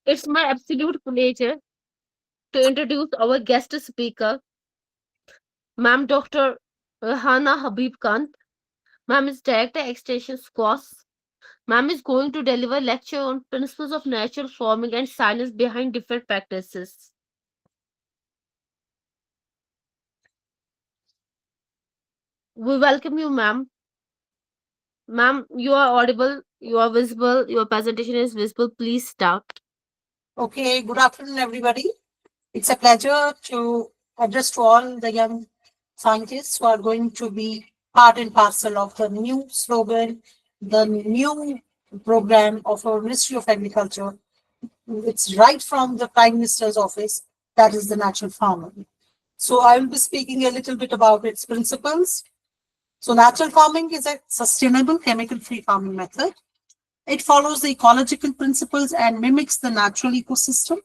It's my absolute pleasure to introduce our guest speaker, Ma'am Dr. Hana Habib Khan. Ma'am is Director Extension SQUAS. Ma'am is going to deliver lecture on principles of natural farming and science behind different practices. We welcome you, ma'am. Ma'am, you are audible, you are visible, your presentation is visible. Please start. Okay, good afternoon, everybody. It's a pleasure to address to all the young scientists who are going to be part and parcel of the new slogan, the new program of our Ministry of Agriculture. It's right from the Prime Minister's office, that is the natural farming. So I will be speaking a little bit about its principles. So natural farming is a sustainable chemical-free farming method. It follows the ecological principles and mimics the natural ecosystem,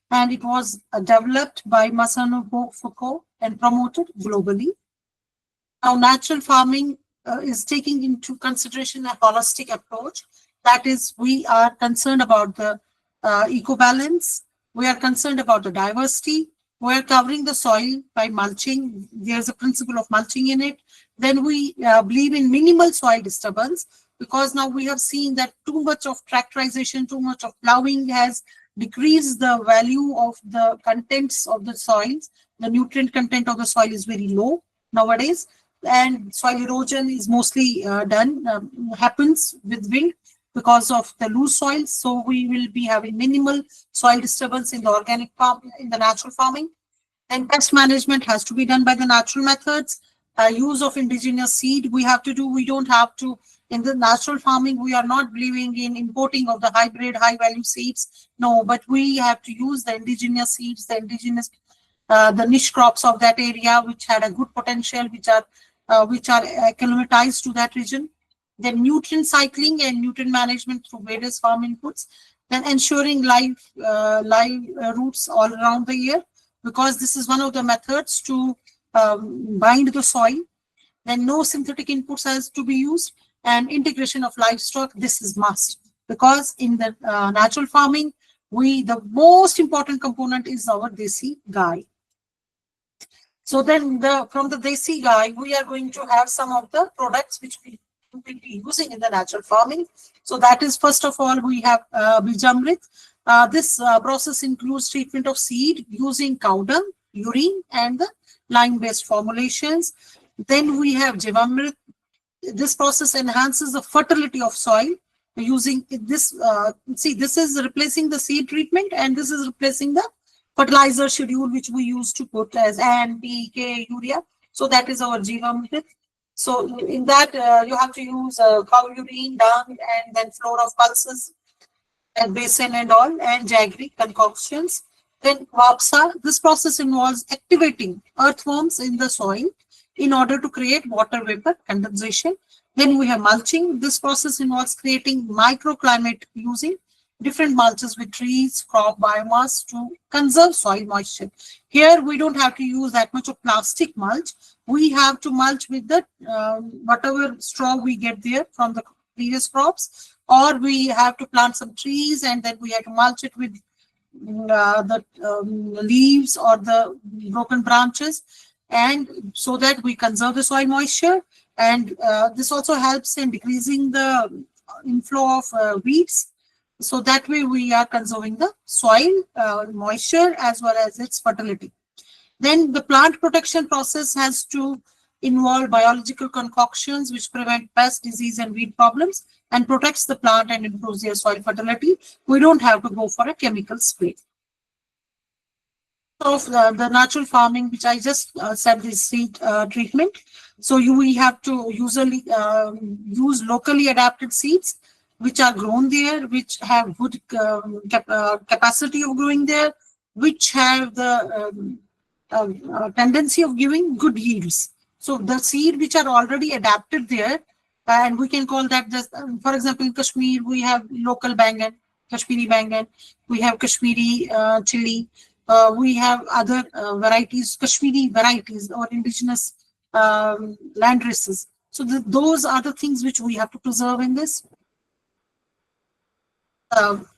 and it was developed by Masanobu Foucault and promoted globally. Now, natural farming is taking into consideration a holistic approach. That is, we are concerned about the eco-balance, we are concerned about the diversity, we are covering the soil by mulching. There's a principle of mulching in it. Then we believe in minimal soil disturbance, because now we have seen that too much of tractorization, too much of plowing has decreased the value of the contents of the soils. The nutrient content of the soil is very low nowadays, and soil erosion is mostly happens with wind because of the loose soil. So we will be having minimal soil disturbance in the organic farm, in the natural farming. And pest management has to be done by the natural methods. Use of indigenous seed we have to do. We don't have to, in the natural farming, we are not believing in importing of the hybrid high value seeds. No, but we have to use the indigenous seeds, the niche crops of that area, which had a good potential, which are acclimatized to that region. Then nutrient cycling and nutrient management through various farm inputs. Then ensuring live roots all around the year, because this is one of the methods to bind the soil. Then no synthetic inputs has to be used, and integration of livestock. This is must, because in the natural farming, the most important component is our desi gai. So then from the desi gai, we are going to have some of the products which we will be using in the natural farming. So that is, first of all, we have Bijamrit. This process includes treatment of seed using cow dung, urine, and the lime-based formulations. Then we have Jivamrit. This process enhances the fertility of soil using this. See, this is replacing the seed treatment, and this is replacing the fertilizer schedule which we used to put as N, P, K, urea. So that is our Jivamrit. So in that you have to use cow urine, dung, and then flour of pulses and basin and all, and jaggery concoctions. Then Vapsa, this process involves activating earthworms in the soil in order to create water vapor condensation. Then we have mulching. This process involves creating microclimate using different mulches with trees, crop biomass to conserve soil moisture. Here we don't have to use that much of plastic mulch. We have to mulch with the whatever straw we get there from the previous crops, or we have to plant some trees and then we have to mulch it with the leaves or the broken branches, and so that we conserve the soil moisture. And this also helps in decreasing the inflow of weeds. So that way we are conserving the soil moisture as well as its fertility. Then the plant protection process has to involve biological concoctions which prevent pest, disease, and weed problems, and protects the plant and improves their soil fertility. We don't have to go for a chemical spray. Of the natural farming, which I just said, this seed treatment. So we have to usually use locally adapted seeds which are grown there, which have good capacity of growing there, which have the tendency of giving good yields. So the seed which are already adapted there, and we can call that just, for example, in Kashmir, we have local bangan, Kashmiri bangan, we have Kashmiri chili, we have other varieties, Kashmiri varieties or indigenous land races. So those are the things which we have to preserve in this.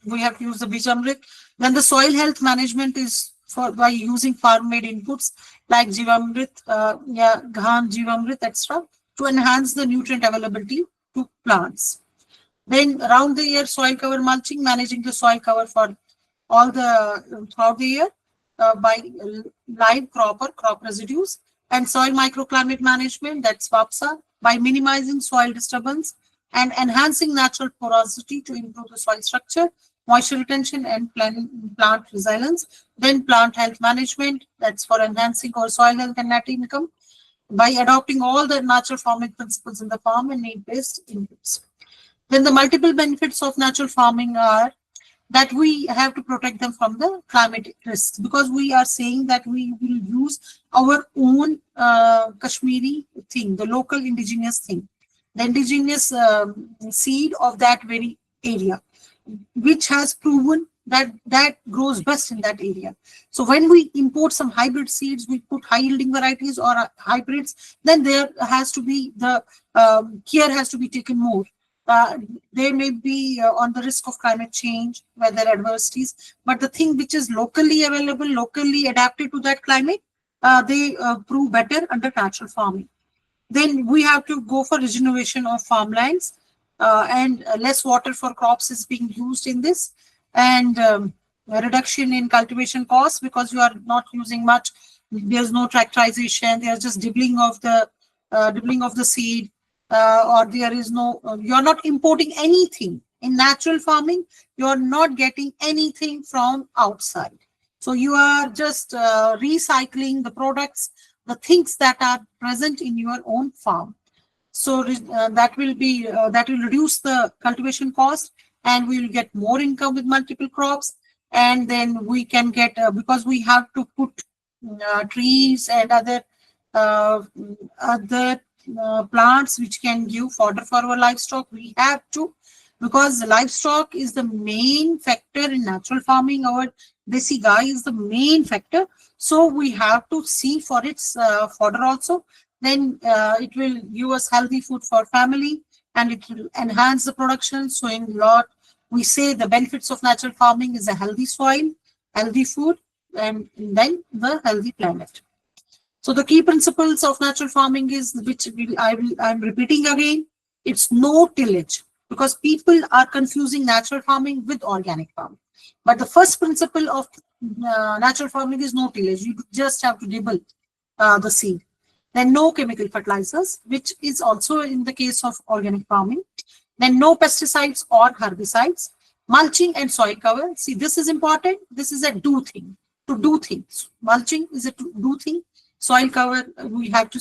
we have to use the Bijamrit. Then the soil health management is for by using farm-made inputs like Jivamrit, yeah, Ghan, Jivamrit, etc. to enhance the nutrient availability to plants. Then around the year soil cover mulching, managing the soil cover for all the throughout the year by live crop or crop residues, and soil microclimate management, that's FAPSA, by minimizing soil disturbance and enhancing natural porosity to improve the soil structure, moisture retention, and plant resilience. Then plant health management, that's for enhancing our soil health and net income by adopting all the natural farming principles in the farm and need-based inputs. Then the multiple benefits of natural farming are that we have to protect them from the climate risks, because we are saying that we will use our own Kashmiri thing, the local indigenous thing, the indigenous seed of that very area, which has proven that that grows best in that area. So when we import some hybrid seeds, we put high yielding varieties or hybrids, then there has to be the care has to be taken more. Uh, they may be on the risk of climate change, weather adversities, but the thing which is locally available, locally adapted to that climate, they prove better under natural farming. Then we have to go for regeneration of farmlands, and less water for crops is being used in this, and a reduction in cultivation costs because you are not using much. There's no tractorization. There's just dibbling of the seed, or there is no. You're not importing anything in natural farming. You're not getting anything from outside. So you are just recycling the products, the things that are present in your own farm. So that will reduce the cultivation cost, and we will get more income with multiple crops. And then we can get because we have to put trees and uh, other plants which can give fodder for our livestock. We have to, because livestock is the main factor in natural farming. Our desi guy is the main factor, so we have to see for its fodder also. Then it will give us healthy food for family, and it will enhance the production. So in lot, we say the benefits of natural farming is a healthy soil, healthy food, and then the healthy planet. So the key principles of natural farming is, which I'm repeating again, it's no tillage, because people are confusing natural farming with organic farming. But the first principle of natural farming is no tillage. You just have to dibble the seed. Then no chemical fertilizers, which is also in the case of organic farming. Then no pesticides or herbicides. Mulching and soil cover. See, this is important. This is a do thing, to do things. Mulching is a to do thing. Soil cover, we have to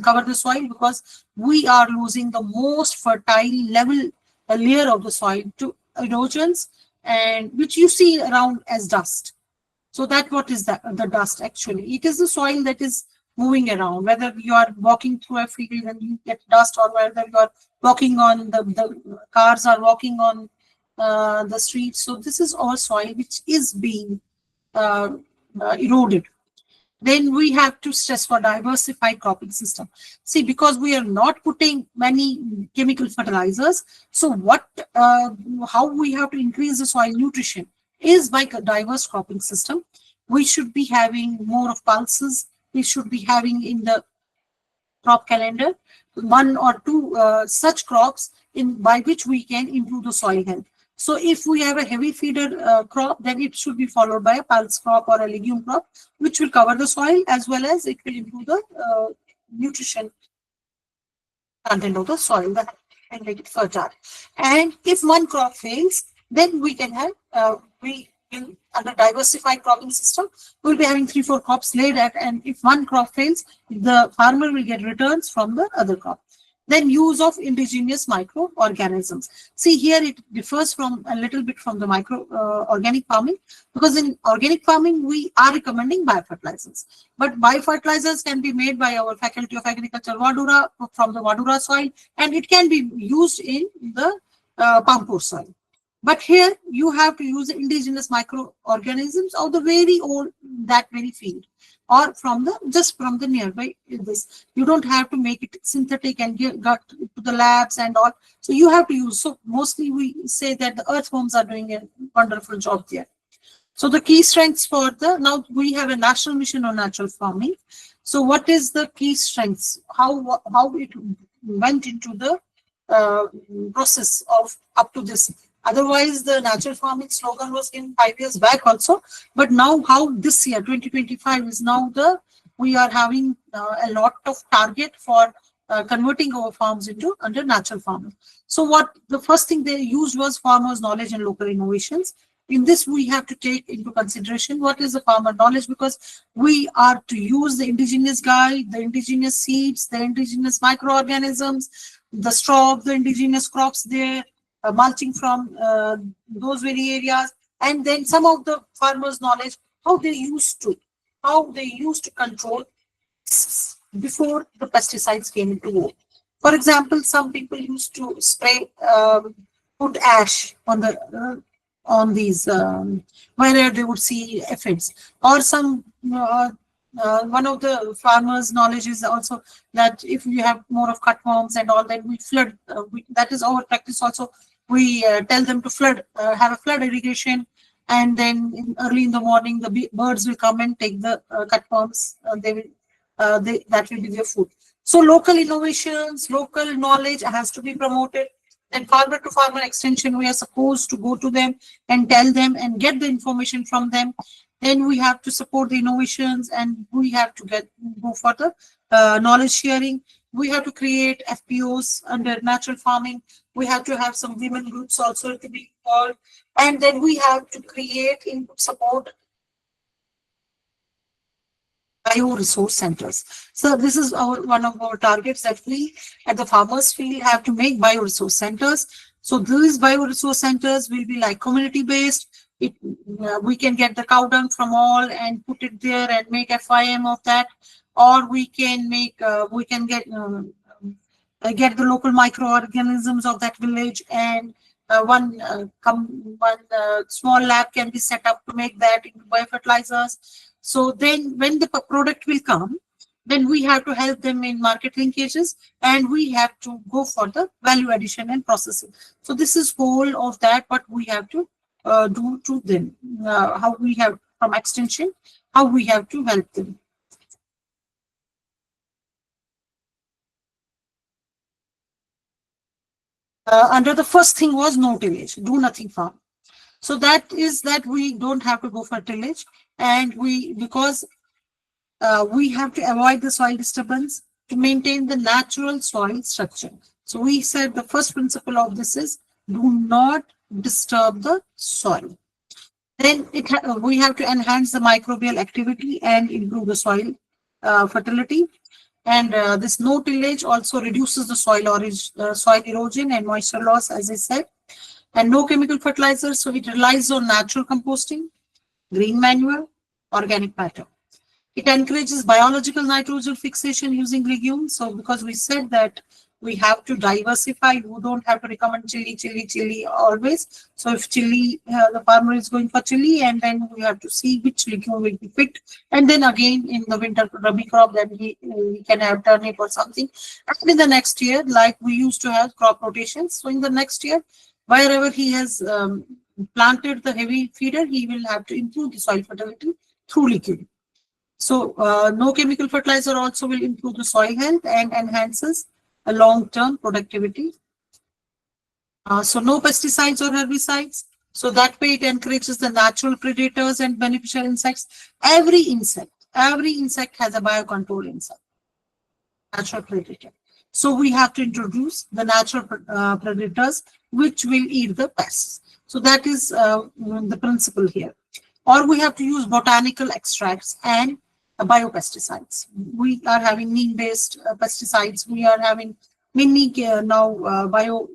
cover the soil because we are losing the most fertile layer of the soil to erosions, and which you see around as dust. So that what is that? The dust actually. It is the soil that is moving around. Whether you are walking through a field and you get dust, or whether you are walking on the cars are walking on the streets. So this is all soil which is being eroded. Then we have to stress for diversified cropping system. See, because we are not putting many chemical fertilizers, so how we have to increase the soil nutrition is by a diverse cropping system. We should be having more of pulses. We should be having in the crop calendar one or two such crops in by which we can improve the soil health. So if we have a heavy feeder crop, then it should be followed by a pulse crop or a legume crop, which will cover the soil as well as it will improve the nutrition content of the soil and make it fertile. And if one crop fails, then we can have we in under diversified cropping system, we'll be having 3-4 crops laid at, and if one crop fails, the farmer will get returns from the other crop. Then use of indigenous microorganisms. See, here it differs from a little bit from the micro organic farming, because in organic farming we are recommending biofertilizers, but biofertilizers can be made by our Faculty of Agriculture Vadura from the Vadura soil, and it can be used in the Pampur soil. But here you have to use indigenous microorganisms of the very old, that very field, or from the just from the nearby this. You don't have to make it synthetic and got to the labs and all. So you have to use. So mostly we say that the earthworms are doing a wonderful job there. So the key strengths for the, now we have a national mission on natural farming. So what is the key strengths? How it went into the uh, process of up to this. Otherwise, the natural farming slogan was in 5 years back also. But now how this year, 2025 is now we are having a lot of target for converting our farms into under natural farming. So what the first thing they used was farmers' knowledge and local innovations. In this, we have to take into consideration what is the farmer knowledge, because we are to use the indigenous guide, the indigenous seeds, the indigenous microorganisms, the straw of the indigenous crops there, mulching from those very areas, and then some of the farmers' knowledge, how they used to control before the pesticides came into vogue. For example, some people used to spray put ash on these where they would see aphids, or some one of the farmers' knowledge is also that if you have more of cutworms and all, then we flood. That is our practice also. We tell them to flood, have a flood irrigation, and then early in the morning the birds will come and take the cutworms. That will be their food. So local innovations, local knowledge has to be promoted. And farmer to farmer extension, we are supposed to go to them and tell them and get the information from them. Then we have to support the innovations, and we have to go for the knowledge sharing. We have to create FPOs under natural farming. We have to have some women groups also to be involved. And then we have to create input support bioresource centers. So this is one of our targets, that we at the farmers field have to make bioresource centers. So these bioresource centers will be like community based. We can get the cow dung from all and put it there and make FIM of that, or we can get the local microorganisms of that village, and one small lab can be set up to make that into biofertilizers. So then when the product will come, then we have to help them in market linkages, and we have to go for the value addition and processing. So this is whole of that, what we have to do to them, how we have from extension, how we have to help them. Under the first thing was no tillage, do nothing farm. So that is that we don't have to go for tillage, and because we have to avoid the soil disturbance to maintain the natural soil structure. So we said the first principle of this is do not disturb the soil. Then we have to enhance the microbial activity and improve the soil fertility. And this no tillage also reduces the soil erosion and moisture loss, as I said. And no chemical fertilizers, so it relies on natural composting, green manure, organic matter. It encourages biological nitrogen fixation using legumes. So because we said that we have to diversify, you don't have to recommend chili always. So if chili, the farmer is going for chili, and then we have to see which legume will be fit. And then again in the winter rabi crop, then we can have turnip or something. And in the next year, like we used to have crop rotations. So in the next year, wherever he has planted the heavy feeder, he will have to improve the soil fertility through liquid. So no chemical fertilizer also will improve the soil health and enhances a long-term productivity. So no pesticides or herbicides. So that way it encourages the natural predators and beneficial insects. Every insect has a biocontrol insect, natural predator. So we have to introduce the natural predators which will eat the pests. So that is the principle here. Or we have to use botanical extracts and biopesticides. We are having neem-based pesticides. We are having many now bio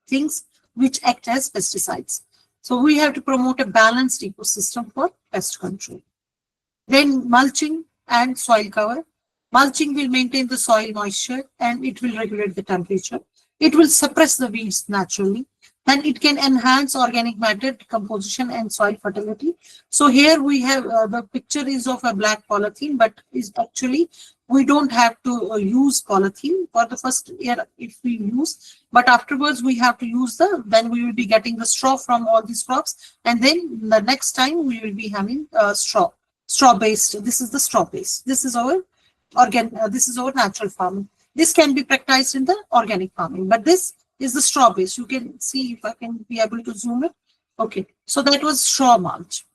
things which act as pesticides. So we have to promote a balanced ecosystem for pest control. Then mulching and soil cover. Mulching will maintain the soil moisture and it will regulate the temperature. It will suppress the weeds naturally. and it can enhance organic matter decomposition and soil fertility. So here we have the picture is of a black polythene, but is actually we don't have to use polythene for the first year if we use, but afterwards we have to use then we will be getting the straw from all these crops, and then the next time we will be having straw based. This is the straw base. This is our this is our natural farming. This can be practiced in the organic farming, but this is the straw base. You can see if I can be able to zoom it. Okay, so that was straw mulch.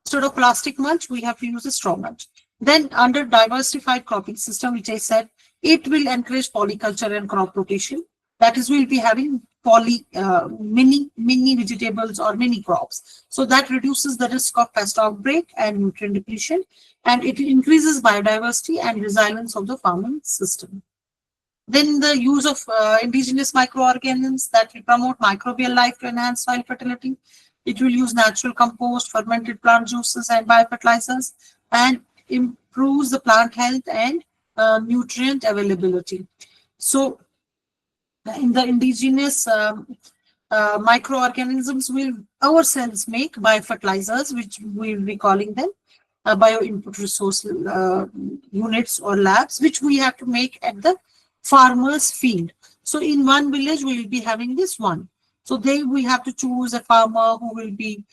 Instead of plastic mulch, we have to use a straw mulch. Then under diversified cropping system, which I said, it will encourage polyculture and crop rotation. That is, we'll be having mini vegetables or mini crops. So that reduces the risk of pest outbreak and nutrient depletion, and it increases biodiversity and resilience of the farming system. Then the use of indigenous microorganisms that will promote microbial life to enhance soil fertility. It will use natural compost, fermented plant juices, and biofertilizers, and improves the plant health and nutrient availability. So, in the indigenous microorganisms, will ourselves make biofertilizers, which we will be calling them bio input resource units or labs, which we have to make at the farmer's field. So in one village, we will be having this one. So they we have to choose a farmer who will be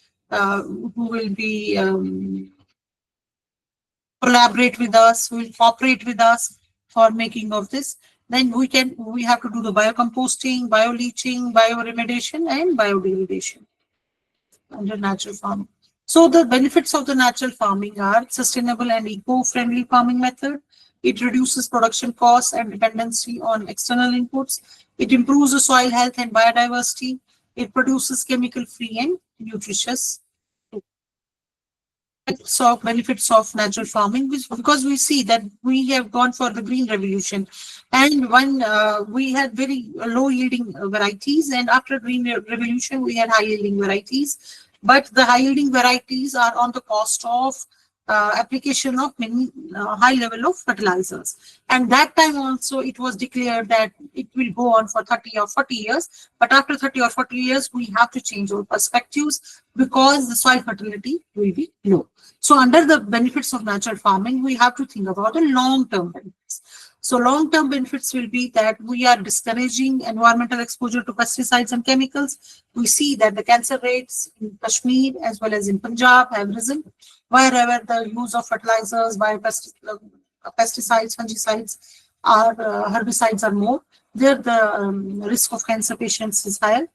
collaborate with us, who will cooperate with us for making of this. Then we have to do the biocomposting, bio-leaching, bioremediation, and biodegradation under natural farming. So the benefits of the natural farming are sustainable and eco-friendly farming method. It reduces production costs and dependency on external inputs. It improves the soil health and biodiversity. It produces chemical-free and nutritious. So benefits of natural farming, because we see that we have gone for the green revolution, and when we had very low yielding varieties, and after green revolution we had high yielding varieties, but the high yielding varieties are on the cost of application of many high level of fertilizers. And that time also it was declared that it will go on for 30 or 40 years, but after 30 or 40 years we have to change our perspectives because the soil fertility will be low. So under the benefits of natural farming, we have to think about the long-term benefits. So long-term benefits will be that we are discouraging environmental exposure to pesticides and chemicals. We see that the cancer rates in Kashmir as well as in Punjab have risen. Wherever the use of fertilizers, pesticides, fungicides, or herbicides are more, there the risk of cancer patients is higher.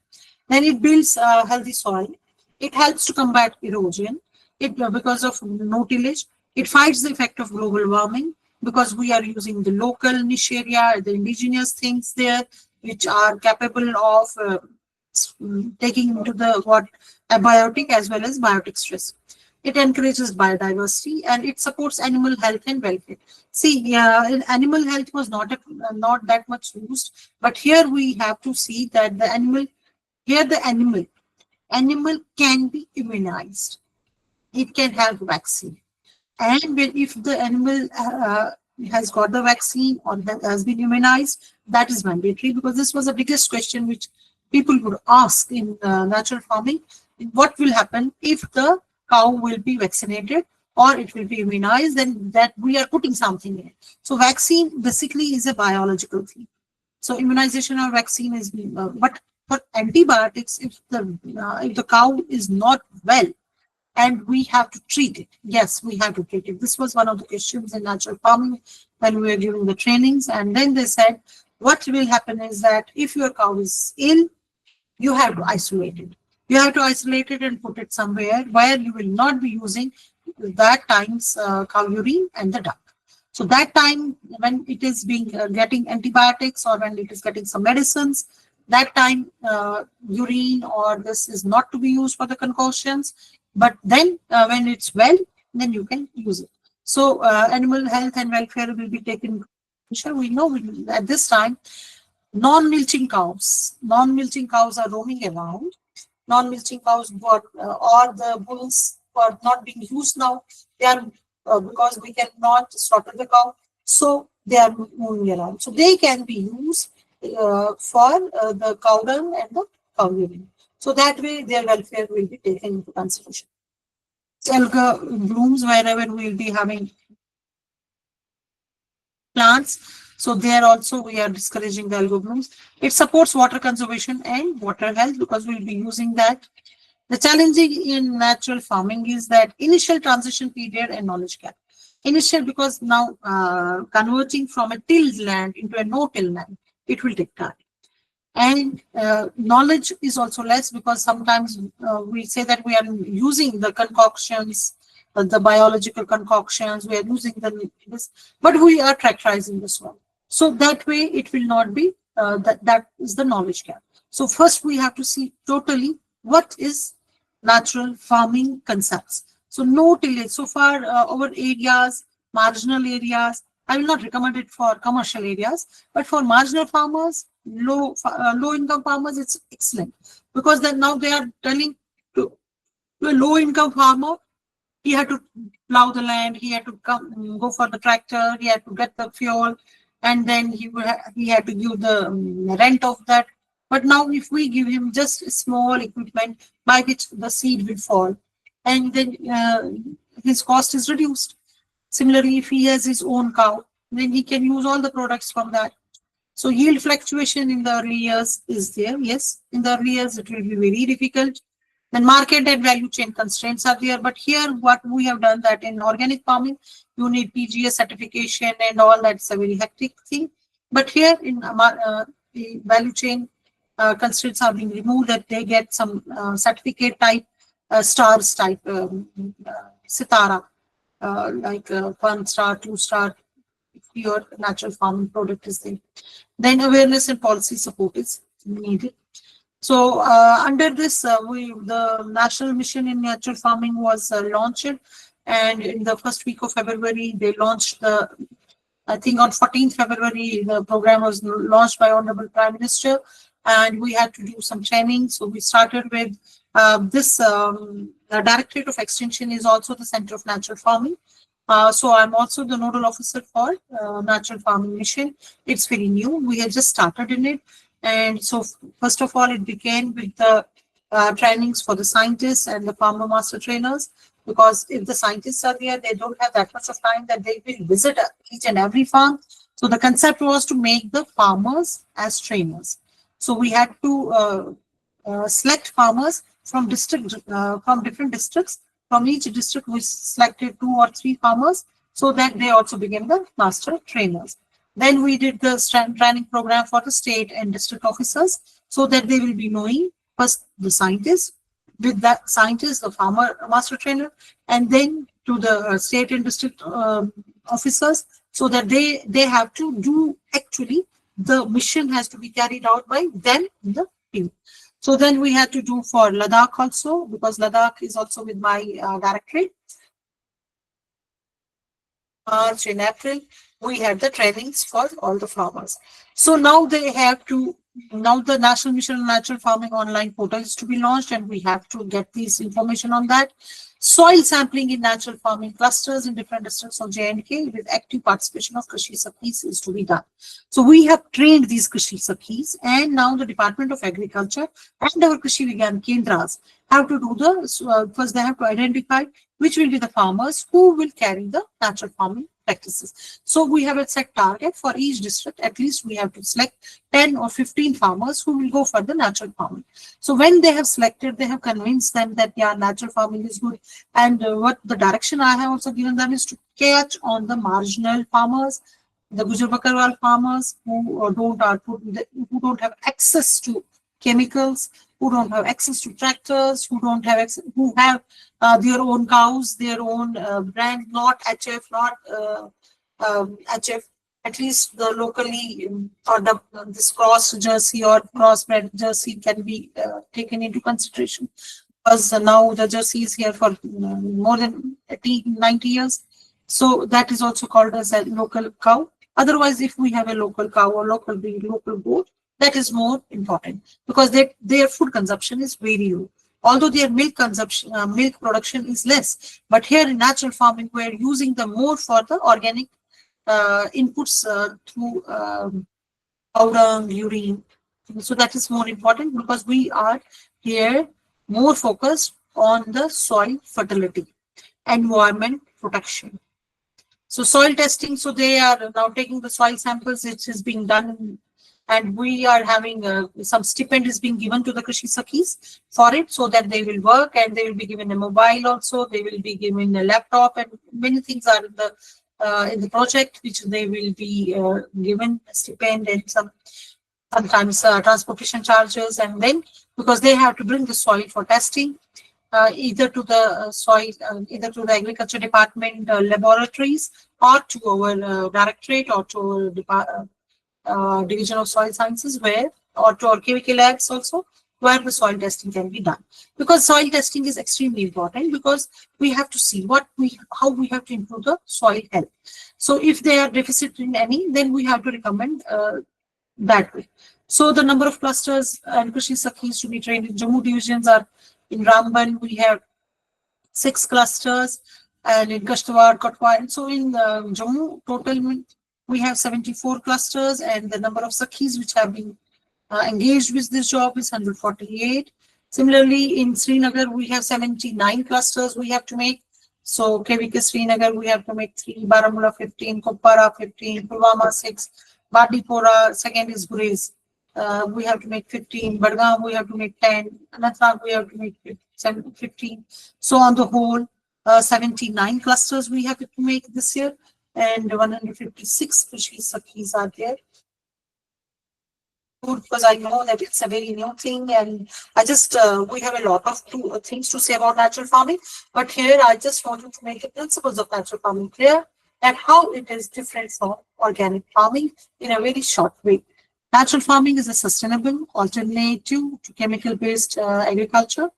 Then it builds healthy soil. It helps to combat erosion. Because of no tillage, it fights the effect of global warming because we are using the local niche area, the indigenous things there, which are capable of taking into the abiotic as well as biotic stress. It encourages biodiversity and it supports animal health and welfare. See, animal health was not that much used, but here we have to see that the animal can be immunized. It can have vaccine, and if the animal has got the vaccine or has been immunized, that is mandatory, because this was the biggest question which people would ask in natural farming: what will happen if the cow will be vaccinated or it will be immunized? Then that we are putting something in. So vaccine basically is a biological thing. So immunization or vaccine is, but for antibiotics, if the cow is not well, and we have to treat it. Yes, we have to treat it. This was one of the questions in natural farming when we were giving the trainings. And then they said, what will happen is that if your cow is ill, you have to isolate it. You have to isolate it and put it somewhere where you will not be using that time's cow urine and the dung. So that time when it is being getting antibiotics or when it is getting some medicines, that time urine or this is not to be used for the concoctions. But then when it's well, then you can use it. So animal health and welfare will be taken. We know at this time, non-milching cows are roaming around. Non-milching cows or the bulls are not being used now. They are because we cannot slaughter the cow, so they are moving around. So they can be used for the cow dung and the cow urine. So that way their welfare will be taken into consideration. Alga blooms wherever we will be having plants. So there also we are discouraging the algal blooms. It supports water conservation and water health because we will be using that. The challenging in natural farming is that initial transition period and knowledge gap. Initial because now converting from a tilled land into a no-till land, it will take time. And knowledge is also less because sometimes we say that we are using the concoctions, the biological concoctions, we are using this, but we are characterizing this one. So that way it will not be, that is the knowledge gap. So first we have to see totally what is natural farming concepts. So no tillage. So far our areas, marginal areas, I will not recommend it for commercial areas, but for marginal farmers, low income farmers, it's excellent because then now they are telling to a low income farmer, he had to plow the land, he had to go for the tractor, he had to get the fuel, and then he had to give the rent of that. But now, if we give him just a small equipment by which the seed will fall, and then his cost is reduced. Similarly, if he has his own cow, then he can use all the products from that. So yield fluctuation in the early years is there. Yes, in the early years it will be very difficult. Then market and value chain constraints are there. But here what we have done that in organic farming, you need PGS certification and all that's a very hectic thing. But here in the value chain constraints are being removed that they get some certificate type, stars type, sitara, like 1 star, 2 star, if your natural farming product is there. Then awareness and policy support is needed. So under this, the National Mission in Natural Farming was launched, and in the first week of February, they launched the, I think on 14th February, the program was launched by Honorable Prime Minister, and we had to do some training. So we started with this Directorate of Extension is also the Center of Natural Farming. So I'm also the nodal officer for Natural Farming Mission. It's very new. We have just started in it. And so first of all, it began with the trainings for the scientists and the farmer master trainers, because if the scientists are there, they don't have that much of time that they will visit each and every farm. So the concept was to make the farmers as trainers. So we had to select farmers from different districts. From each district, we selected 2 or 3 farmers so that they also became the master trainers. Then we did the training program for the state and district officers so that they will be knowing first the scientists, with that scientist, the farmer master trainer, and then to the state and district officers, so that they have to do, actually the mission has to be carried out by them in the field. So then we had to do for Ladakh also, because Ladakh is also with my directorate. March and April, we had the trainings for all the farmers. So now they have to, now the National Mission on Natural Farming online portal is to be launched, and we have to get this information on that. Soil sampling in natural farming clusters in different districts of J&K with active participation of Krishi Sakhis is to be done. So we have trained these Krishi Sakhis, and now the Department of Agriculture and our Krishi Vigyan Kendras have to do the, first they have to identify which will be the farmers who will carry the natural farming practices. So we have a set target for each district. At least we have to select 10 or 15 farmers who will go for the natural farming. So when they have selected, they have convinced them that yeah, natural farming is good. And what the direction I have also given them is to catch on the marginal farmers, the Gujar Bakarwal farmers who don't have access to chemicals, who don't have access to tractors, who don't have access, who have their own cows, their own brand, not HF, not HF, at least the locally or this cross jersey or crossbred jersey can be taken into consideration, because now the jersey is here for more than 80, 90 years. So that is also called as a local cow. Otherwise, if we have a local cow or local breed, local goat, that is more important because their food consumption is very low. Although their milk consumption, milk production is less, but here in natural farming, we are using them more for the organic inputs through powder, urine. So that is more important because we are here more focused on the soil fertility, environment protection. So soil testing, so they are now taking the soil samples, it is being done, and we are having some stipend is being given to the Krishi Sakhis for it so that they will work and they will be given a mobile also, they will be given a laptop and many things are in the project which they will be given a stipend and sometimes transportation charges, and then because they have to bring the soil for testing either to the soil, either to the agriculture department laboratories or to our directorate or to our division of soil sciences where or to our chemical labs also where the soil testing can be done, because soil testing is extremely important because we have to see what we how we have to improve the soil health. So if they are deficit in any, then we have to recommend that way. So the number of clusters and Krishi Sakhis to be trained in Jammu divisions are in Ramban, we have 6 clusters, and in Kashtawar, Katwa. And so in Jammu, total we have 74 clusters, and the number of Sakhis which have been engaged with this job is 148. Similarly, in Srinagar, we have 79 clusters we have to make. So KVK Srinagar, we have to make 3, Baramulla 15, Kupwara 15, Pulwama 6, Bandipora, second is Gurez. We have to make 15, Badgaon we have to make 10, Anantnag we have to make 15. So on the whole, 79 clusters we have to make this year, and 156 Krishi Sakhis are there because I know that it's a very new thing, and I just we have a lot of things to say about natural farming, but here I just wanted to make the principles of natural farming clear and how it is different from organic farming in a very short way. Natural farming is a sustainable alternative to chemical-based agriculture.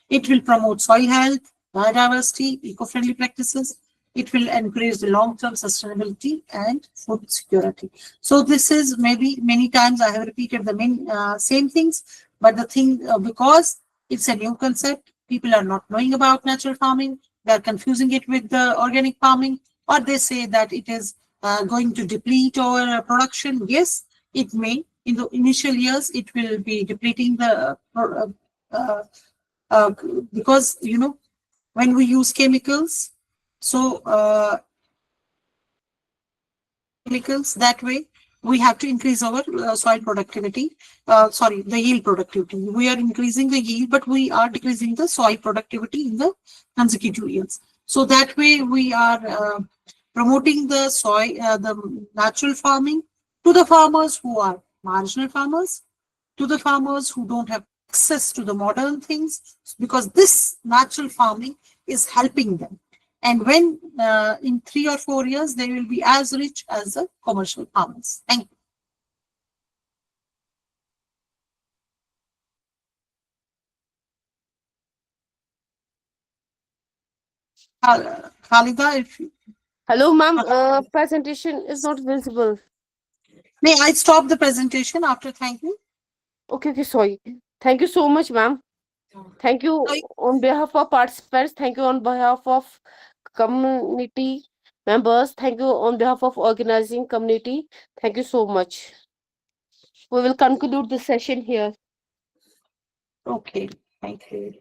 It will promote soil health, biodiversity, eco-friendly practices. It will encourage the long-term sustainability and food security. So this is maybe many times I have repeated the same things, but the thing because it's a new concept, people are not knowing about natural farming. They are confusing it with the organic farming, or they say that it is going to deplete our production. Yes, it may. In the initial years, it will be depleting the uh, uh, because when we use chemicals, so chemicals that way we have to increase our soil productivity. Sorry, the yield productivity. We are increasing the yield, but we are decreasing the soil productivity in the consecutive years. So that way we are promoting the soil, the natural farming to the farmers who are marginal farmers, to the farmers who don't have access to the modern things, because this natural farming is helping them. And when in 3 or 4 years, they will be as rich as the commercial farmers. Thank you. Khalida, if you, Hello, ma'am. Presentation is not visible. may I stop the presentation after thank you? Okay, okay, sorry. Thank you so much, ma'am. Thank you So, on behalf of participants. Thank you on behalf of community members. Thank you on behalf of organizing community. Thank you so much. We will conclude the session here. okay, thank you.